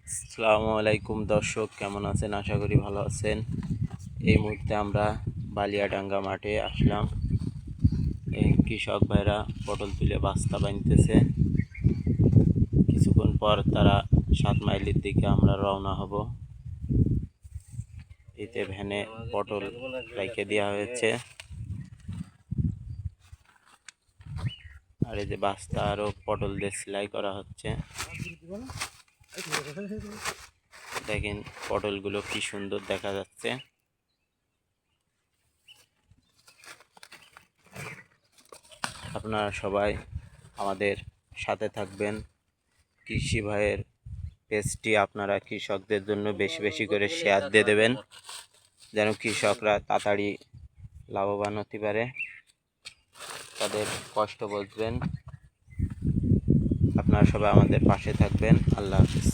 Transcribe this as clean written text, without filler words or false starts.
আসসালামু আলাইকুম দর্শক, কেমন আছেন? আশা করি ভালো আছেন। এই মুহূর্তে আমরা বালিয়াডাঙ্গা মাঠে আসলাম। এই কৃষক ভাইরা পটল তুলে বস্তা বাঁধতেছে। কিছুক্ষণ পর তারা 7 মাইলের দিকে আমরা রওনা হব। এতে ভ্যানে পটল রেখে দেওয়া হয়েছে, আর এই যে বস্তা আরও পটল দিয়ে সেলাই করা হচ্ছে। দেখেন পটলগুলো কি সুন্দর দেখা যাচ্ছে। আপনারা সবাই আমাদের সাথে থাকবেন। কৃষি ভাইয়ের পেজটি আপনারা কৃষকদের জন্য বেশি বেশি করে শেয়ার দিয়ে দেবেন, যেন কৃষকরা তাড়াতাড়ি লাভবান হতে পারে, তাদের কষ্ট বুঝবেন। আপনারা সবাই আমাদের পাশে থাকবেন। আল্লাহ হাফিজ।